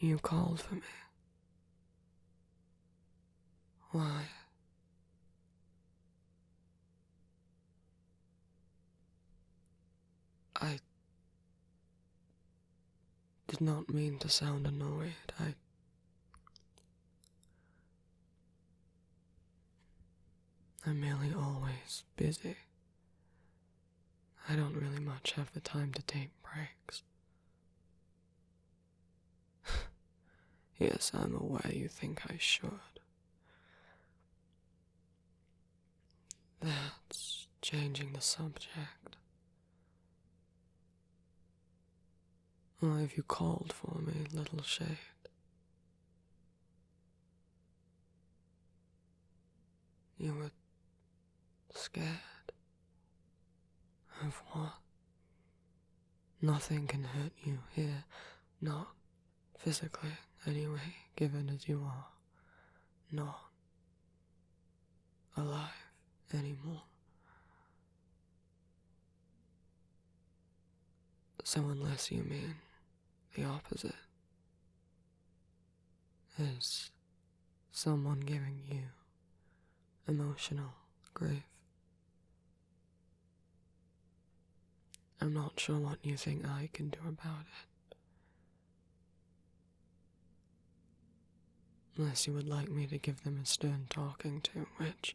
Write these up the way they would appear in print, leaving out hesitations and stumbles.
You called for me. Why? I did not mean to sound annoyed. I'm merely always busy. I don't really much have the time to take breaks. Yes, I'm aware you think I should. That's changing the subject. Why have you called for me, little shade? You were scared. Of what? Nothing can hurt you here, not physically, anyway, given as you are. Not alive anymore. So unless you mean the opposite, is someone giving you emotional grief? I'm not sure what you think I can do about it. Unless you would like me to give them a stern talking to, which,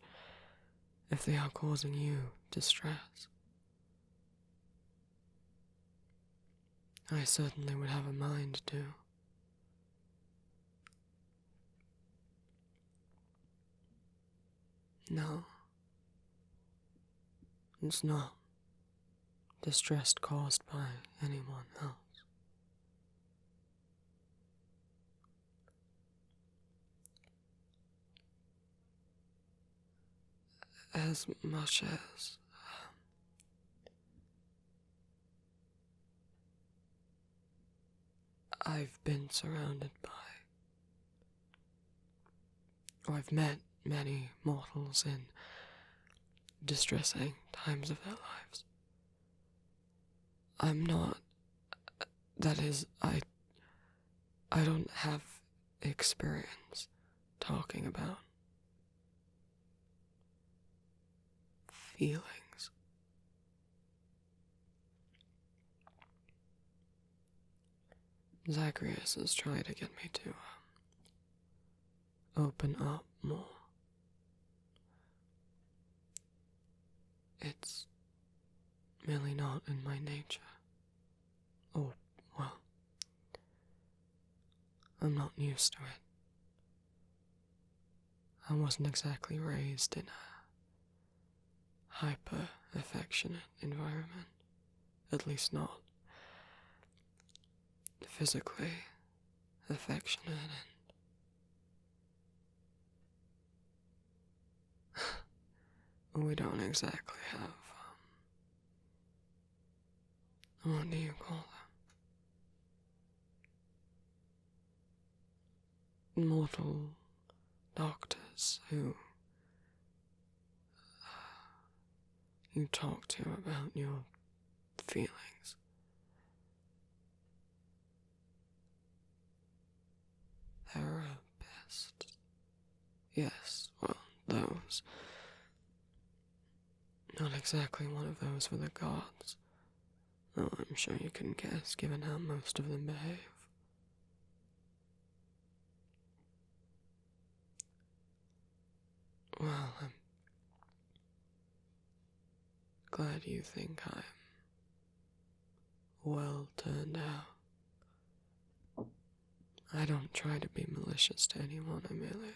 if they are causing you distress, I certainly would have a mind to. No, it's not distress caused by anyone else. As much as I've been surrounded by, or I've met many mortals in distressing times of their lives, I'm not, that is, I don't have experience talking about feelings. Zacharias has tried to get me to open up more. It's merely not in my nature. Oh, well, I'm not used to it. I wasn't exactly raised in a hyper-affectionate environment. At least not physically affectionate, and we don't exactly have, what do you call them? Mortal doctors who you talk to about your feelings. Therapist. Yes, well, those. Not exactly one of those for the gods, though I'm sure you can guess given how most of them behave. Well, I'm glad you think I'm well turned out. I don't try to be malicious to anyone, I merely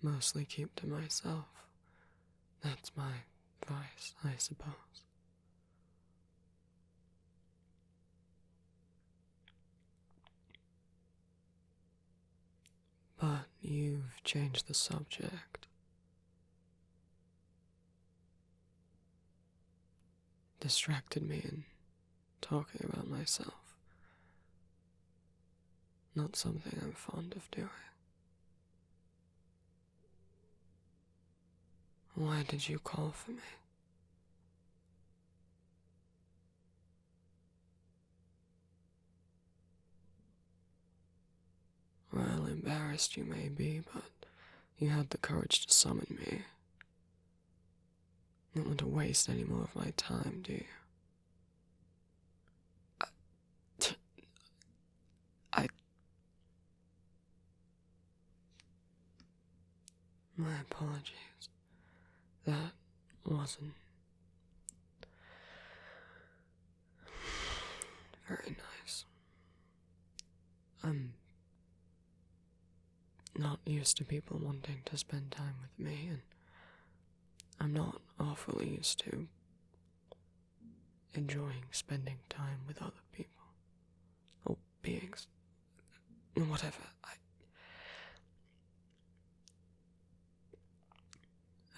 mostly keep to myself. That's my vice, I suppose. But you've changed the subject. Distracted me in talking about myself. Not something I'm fond of doing. Why did you call for me? embarrassed you may be, but you had the courage to summon me. You don't want to waste any more of my time, do you? My apologies. That wasn't very nice. I'm not used to people wanting to spend time with me, and I'm not awfully used to enjoying spending time with other people. Or beings. Whatever.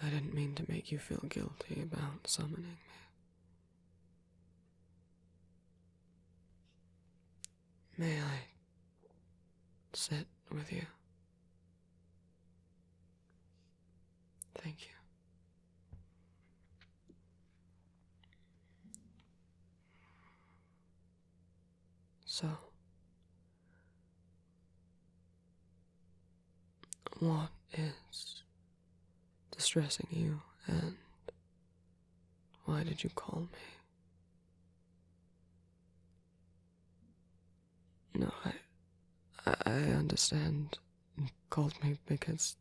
I didn't mean to make you feel guilty about summoning me. May I sit with you? Thank you. So, what is distressing you, and why did you call me? No, I understand you called me because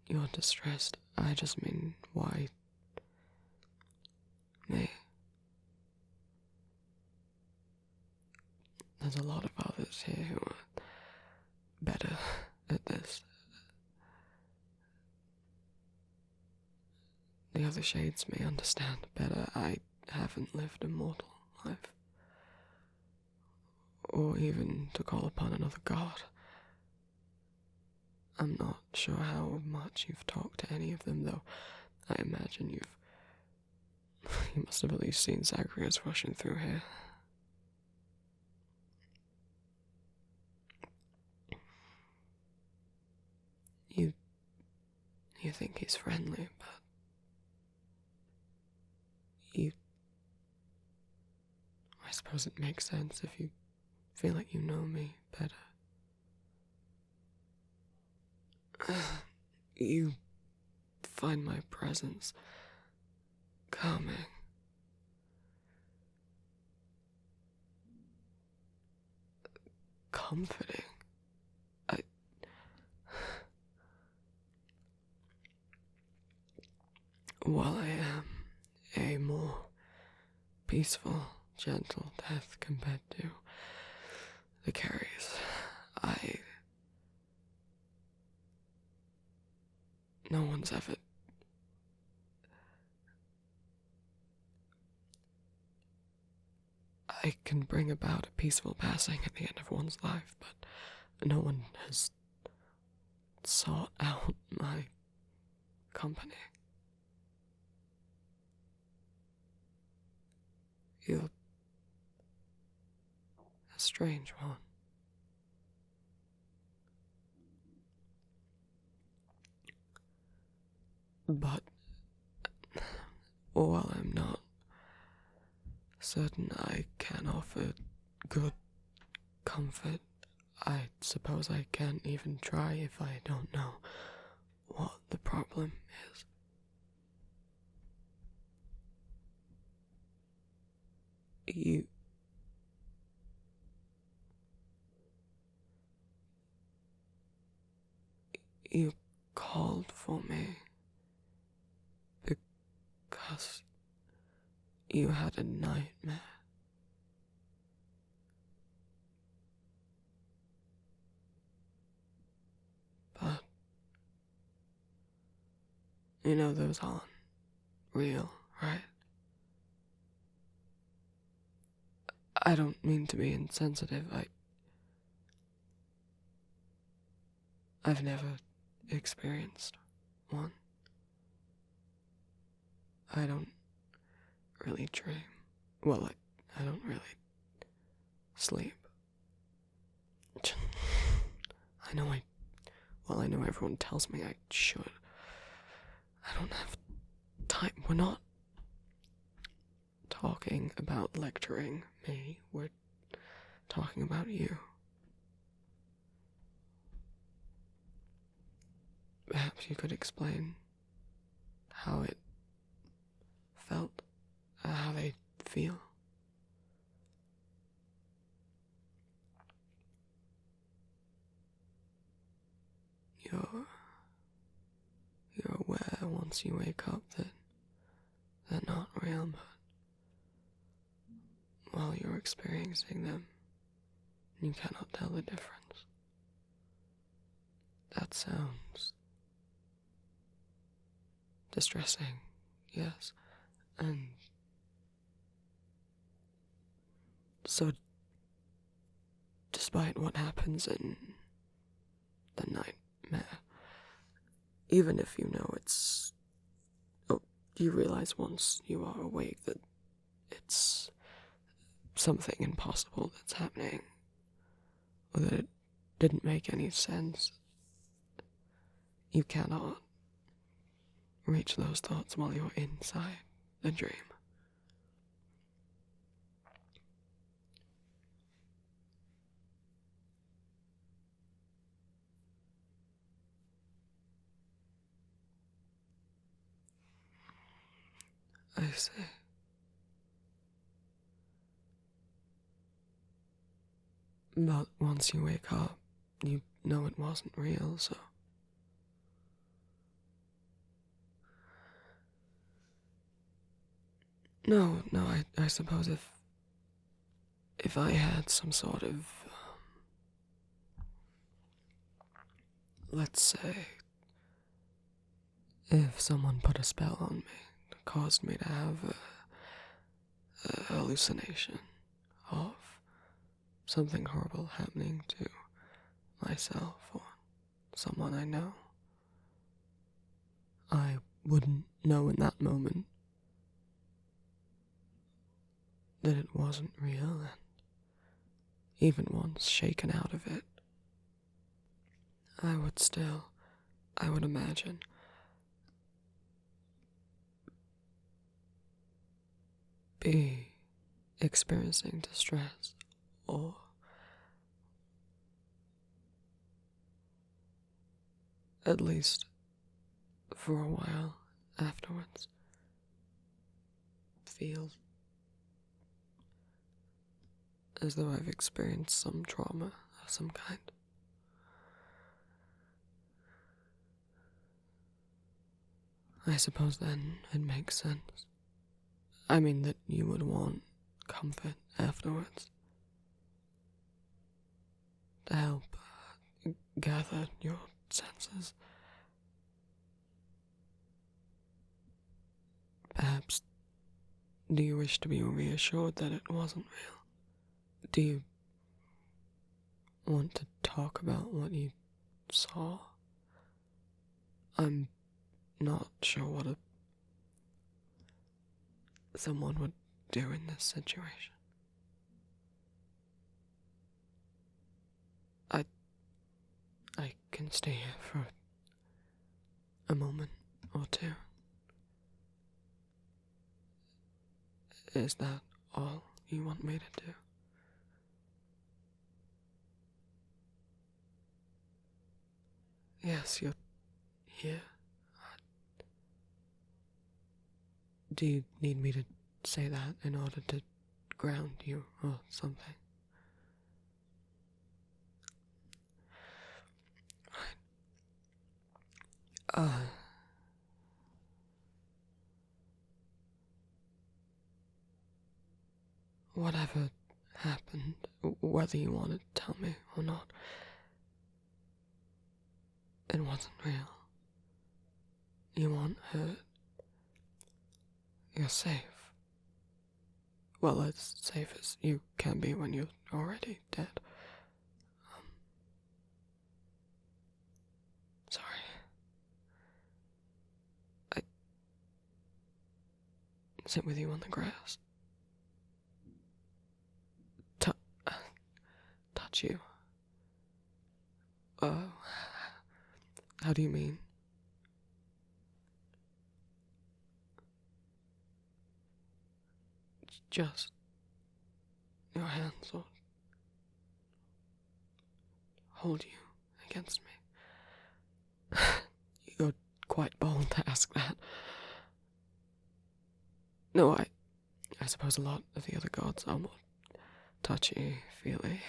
you're distressed. I just mean, why me? There's a lot of others here who are better at this. The other shades may understand better. I haven't lived a mortal life. Or even to call upon another god. I'm not sure how much you've talked to any of them, though I imagine you must have at least seen Zacharias rushing through here. You think he's friendly, but I suppose it makes sense if you feel like you know me better. You find my presence calming. Comforting. While I am a more peaceful, gentle death compared to the carries, no one's ever... I can bring about a peaceful passing at the end of one's life, but no one has sought out my company. You're a strange one. But while I'm not certain I can offer good comfort, I suppose I can't even try if I don't know what the problem is. You called for me because you had a nightmare. But you know those aren't real, right? I don't mean to be insensitive. I've never experienced one. I don't really dream. Well, I don't really sleep. I know everyone tells me I should. I don't have time. We're not talking about lecturing me. We're talking about you. Perhaps you could explain how it felt, how they feel. You're aware once you wake up that they're not real, but while you're experiencing them, you cannot tell the difference. That sounds distressing, yes, and so despite what happens in the nightmare, even if you know you realize once you are awake that it's something impossible that's happening, or that it didn't make any sense, you cannot reach those thoughts while you're inside the dream. I see. But once you wake up, you know it wasn't real, so... No, I suppose if I had some sort of... let's say... if someone put a spell on me that caused me to have a hallucination of something horrible happening to myself or someone I know, I wouldn't know in that moment that it wasn't real, and even once shaken out of it, I would imagine, be experiencing distress, or at least for a while afterwards, feel as though I've experienced some trauma of some kind. I suppose then it makes sense. I mean that you would want comfort afterwards. To help gather your senses. Perhaps, do you wish to be reassured that it wasn't real? Do you want to talk about what you saw? I'm not sure what someone would do in this situation. I can stay here for a moment or two. Is that all you want me to do? Yes, you're here. Do you need me to say that in order to ground you or something? Right. Whatever happened, whether you want to tell me or not, it wasn't real. You aren't hurt. You're safe. Well, as safe as you can be when you're already dead. Sorry. I sit with you on the grass. Touch you. How do you mean? Just your hands or hold you against me. quite bold to ask that. No, I suppose a lot of the other gods are more touchy-feely.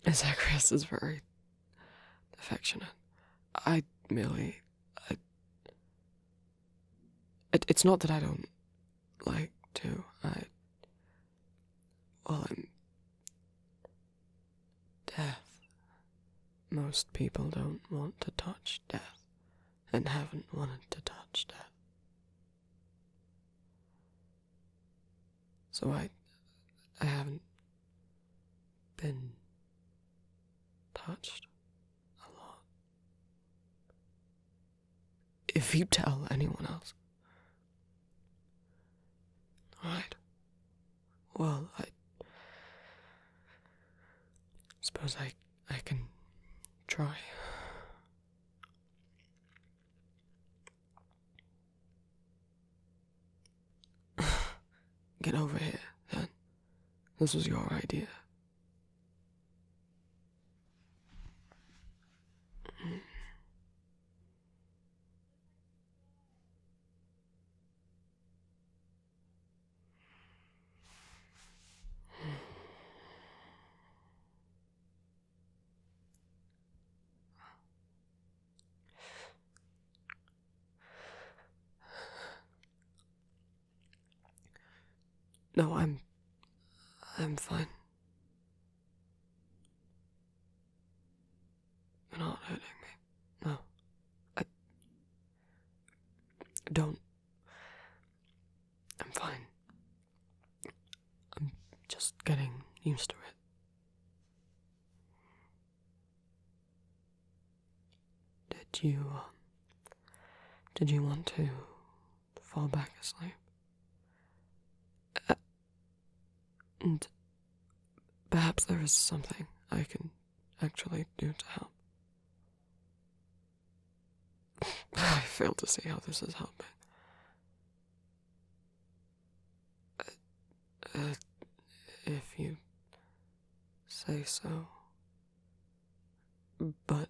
Zagreus is very affectionate. I merely... It's not that I don't like to. Well, I'm... Death. Most people don't want to touch death, and haven't wanted to touch death. So I haven't been touched a lot. If you tell anyone else. Alright. Well, I suppose I can try. Get over here, then. This was your idea. No, I'm fine. You're not hurting me. No. I don't. I'm fine. I'm just getting used to it. Did you want to fall back asleep? And perhaps there is something I can actually do to help. I fail to see how this is helping. If you say so. But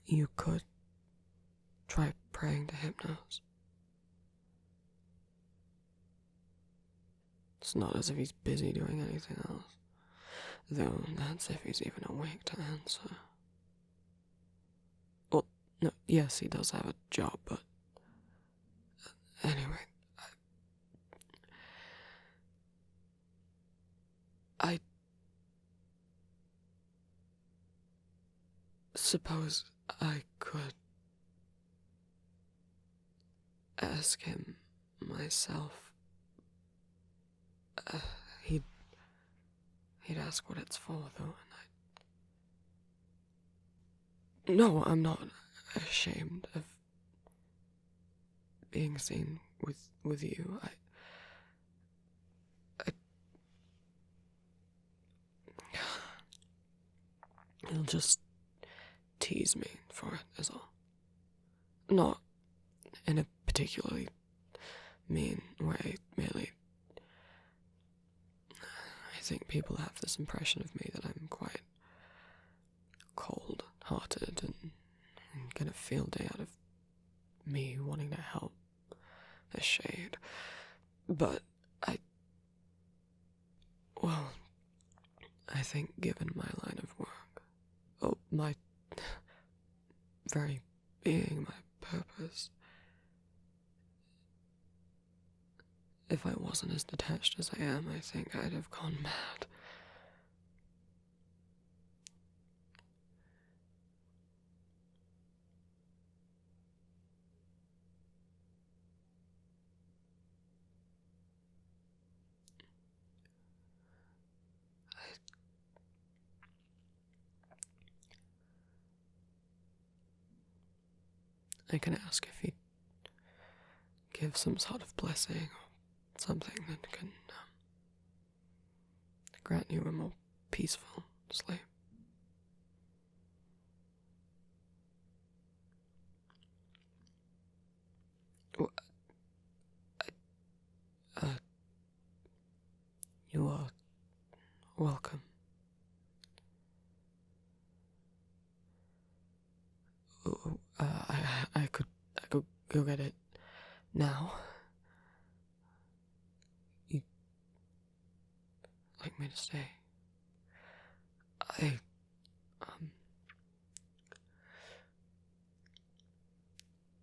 you could try praying to Hypnos. It's not as if he's busy doing anything else. Though that's if he's even awake to answer. Well, no, yes, he does have a job, but... Anyway, I suppose I could ask him myself. He'd ask what it's for, though, and No, I'm not ashamed of being seen with you. He'll just tease me for it, is all. Not in a particularly mean way, merely. I think people have this impression of me that I'm quite cold-hearted and get a field day out of me wanting to help a shade. But I think given my line of work, my very being, my purpose, if I wasn't as detached as I am, I think I'd have gone mad. I can ask if he'd give some sort of blessing or something that can grant you a more peaceful sleep. Well, You are welcome. I could go get it now. You'd like me to stay?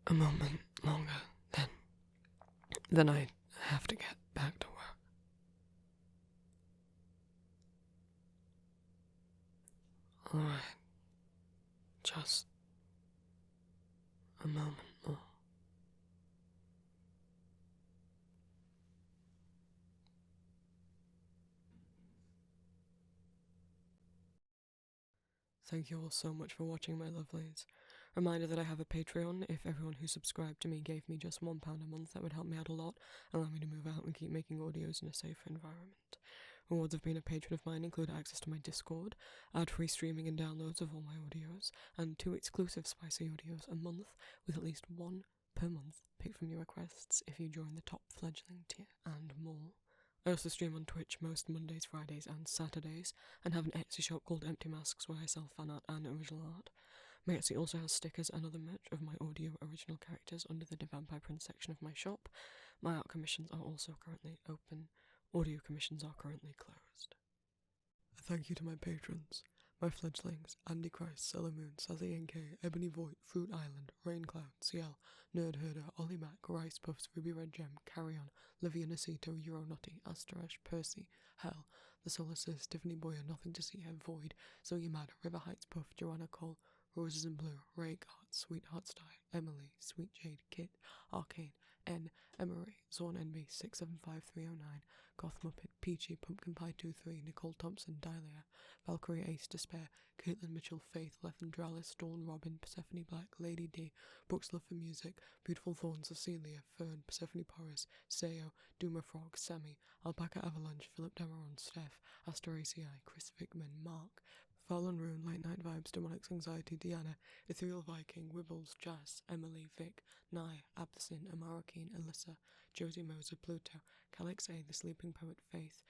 A moment longer, then I have to get back to work. Alright, just a moment more. Thank you all so much for watching, my lovelies. Reminder that I have a Patreon. If everyone who subscribed to me gave me just £1 a month, that would help me out a lot, allow me to move out and keep making audios in a safer environment. Rewards of being a patron of mine include access to my Discord, ad-free streaming and downloads of all my audios, and 2 exclusive spicy audios a month, with at least 1 per month picked from your requests if you join the top fledgling tier, and more. I also stream on Twitch most Mondays, Fridays and Saturdays, and have an Etsy shop called Empty Masks where I sell fan art and original art. My Etsy also has stickers and other merch of my audio original characters under the Vampire Prince section of my shop. My art commissions are also currently open. Audio commissions are currently closed. Thank you to my patrons, my fledglings, Andy Christ, Sailor Moon, Sassy NK, Ebony Void, Fruit Island, Rain Cloud, CL, Nerd Herder, Ollie Mac, Rice Puffs, Ruby Red Gem, Carry On, Livia Nacito, Euronutty, Asterash, Percy, Hell, The Solar Sis, Tiffany Boyer, Nothing to See Here, Void, Zoe Mad, River Heights Puff, Joanna Cole, Roses in Blue, Ray Gart, Sweetheart Style, Emily, Sweet Jade, Kit, Arcane, N, Emery, Zorn NB, 675309, Goth Muppet, Peachy, Pumpkin Pie 23, Nicole Thompson, Dahlia, Valkyrie Ace, Despair, Caitlin Mitchell, Faith, Lethendralis, Dawn Robin, Persephone Black, Lady D, Brooks Love for Music, Beautiful Thorn, Cecilia, Fern, Persephone Porris, Sayo, Duma Frog, Sammy, Alpaca Avalanche, Philip Dameron, Steph, Astor ACI, Chris Vickman, Mark, Fallen Rune, Late Night Vibes, Demonics Anxiety, Deanna, Ethereal Viking, Wibbles, Jazz, Emily, Vic, Nye, Abthasin, Amara Keen, Alyssa, Josie Moser, Pluto, Calix A, The Sleeping Poet, Faith,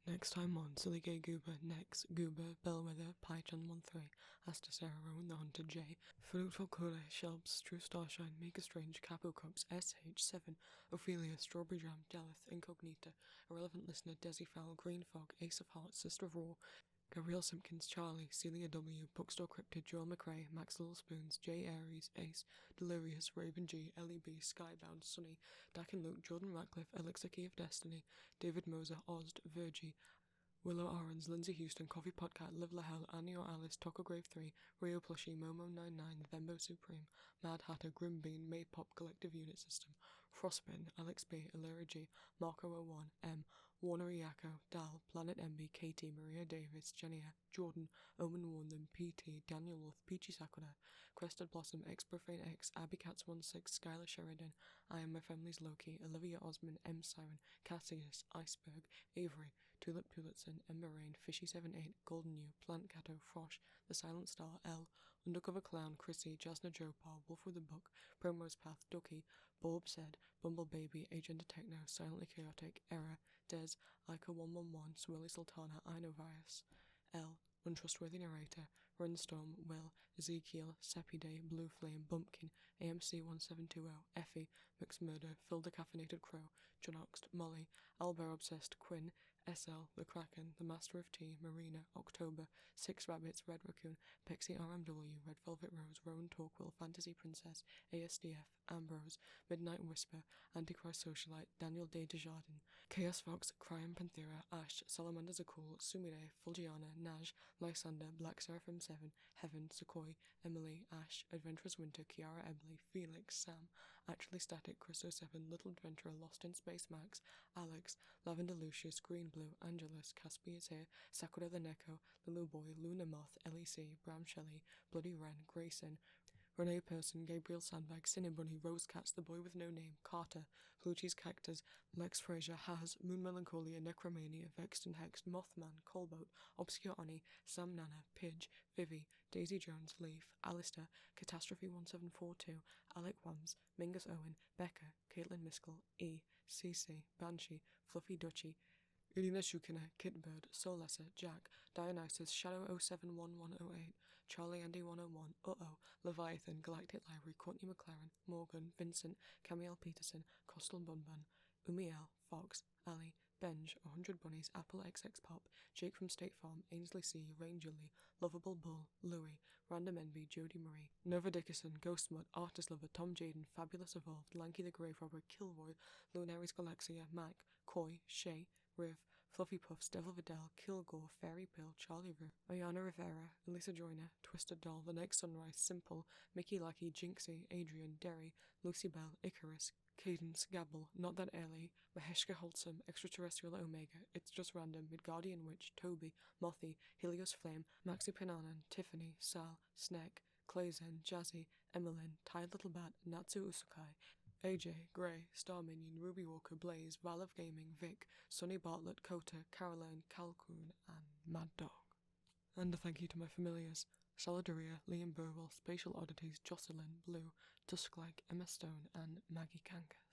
Next Time On, Silly Gay Goober, Nex, Goober, Bellwether, PyChan13, Asta Sarah Rowan, The Hunter J, Fruitful Kole, Shelbs, True Starshine, Make a Strange, Capo Cups, SH7, Ophelia, Strawberry Jam, Delith, Incognita, Irrelevant Listener, Desi Fowl, Green Fog, Ace of Hearts, Sister of Raw, Gabrielle Simpkins, Charlie, Celia W, Bookstore Cryptid, Joel McRae, Max Little Spoons, J Aries, Ace, Delirious, Raven G, Ellie B, Skybound, Sunny, Dak and Luke, Jordan Ratcliffe, Elixir Key of Destiny, David Moser, Ozd, Virgie, Willow Arons, Lindsay Houston, Coffee Potcat, Live Lahell, Annie or Alice, Taco Grave 3, Rio Plushie, Momo99, Thembo Supreme, Mad Hatter, Grim Bean, May Pop Collective Unit System, Frostbin, Alex B, Illyra G, Marco01, M, Warner Yako, Dal, Planet MB, Katie, Maria Davis, Jennia, Jordan, Omen Warden, PT, Daniel Wolf, Peachy Sakura, Crested Blossom, X Profane X, Abby Cats16, Skylar Sheridan, I Am My Family's Loki, Olivia Osman, M Siren, Cassius, Iceberg, Avery, Tulip Tulipson, Ember Rain, Fishy78, Golden You, Plant Cato, Frosh, The Silent Star, L, Undercover Clown, Chrissy, Jasna Jopal, Wolf with a Book, Primrose Path, Ducky, Bulb Said, Bumble Baby, Agent of Techno, Silently Chaotic, Error, Des, Ica111, Swirly Sultana, Inovirus, L, Untrustworthy Narrator, Runstorm, Will, Ezekiel, Sepide, Blue Flame, Bumpkin, AMC1720, Effie, McSmurder, Phil Decaffeinated Crow, Jonoxed, Molly, Albert Obsessed, Quinn, SL, The Kraken, The Master of Tea, Marina, October, Six Rabbits, Red Raccoon, Pexi RMW, Red Velvet Rose, Rowan Torquil, Fantasy Princess, ASDF, Ambrose, Midnight Whisper, Antichrist Socialite, Daniel Day Desjardins, Chaos Fox, Cryon Panthera, Ash, Salamander Zakul, Sumire, Fulgiana, Naj, Lysander, Black Seraphim 7, Heaven, Sequoia, Emily, Ash, Adventurous Winter, Kiara Ebley, Felix, Sam, Actually Static, Christo 7, Little Adventurer, Lost in Space Max, Alex, Lavender Lucius, Green Blue, Angelus, Caspi is here, Sakura the Neko, Lulu Boy, Luna Moth, LEC, Bram Shelley, Bloody Wren, Grayson, Renee Person, Gabriel Sandbag, Cinnabunny, Rose Cats, The Boy with No Name, Carter, Plucci's Cactus, Lex Fraser, Haz, Moon Melancholia, Necromania, Vexed and Hexed, Mothman, Colboat, Obscure Oni, Sam Nana, Pidge, Vivi, Daisy Jones, Leaf, Alistair, Catastrophe 1742, Alec Wams, Mingus Owen, Becca, Caitlin Miskell, E, CC, Banshee, Fluffy Dutchy, Irina Shukina, Kitbird, Soulesser, Jack, Dionysus, Shadow 071108, Charlie Andy 101, Leviathan, Galactic Library, Courtney McLaren, Morgan, Vincent, Camiel Peterson, Costal Bunbun, Umiel, Fox, Ali, Benj, 100 Bunnies, Apple XX Pop, Jake from State Farm, Ainsley C, Ranger Lee, Lovable Bull, Louie, Random Envy, Jodie Marie, Nova Dickerson, Ghost Mud, Artist Lover, Tom Jaden, Fabulous Evolved, Lanky the Grave Robber, Kilroy, Lunaries Galaxia, Mac, Coy, Shay, Riv, Fluffy Puffs, Devil Vidal, Kilgore, Fairy Pill, Charlie Riv, Ayana Rivera, Elisa Joyner, Twisted Doll, The Next Sunrise, Simple, Mickey Lackey, Jinxie, Adrian, Derry, Lucy Bell, Icarus, Cadence, Gabble, Not That Ellie, Maheshka Holtsam, Extraterrestrial Omega, It's Just Random, Midgardian Witch, Toby, Mothy, Helios Flame, Maxi Pinanan, Tiffany, Sal, Sneck, Clayzen, Jazzy, Emmeline, Tide Little Bat, Natsu Usukai, AJ, Grey, Star Minion, Ruby Walker, Blaze, Val of Gaming, Vic, Sonny Bartlett, Kota, Caroline, Calcoon, and Mad Dog. And a thank you to my familiars, Solidaria, Liam Burwell, Spatial Oddities, Jocelyn, Blue, Tusklike, Emma Stone, and Maggie Kankas.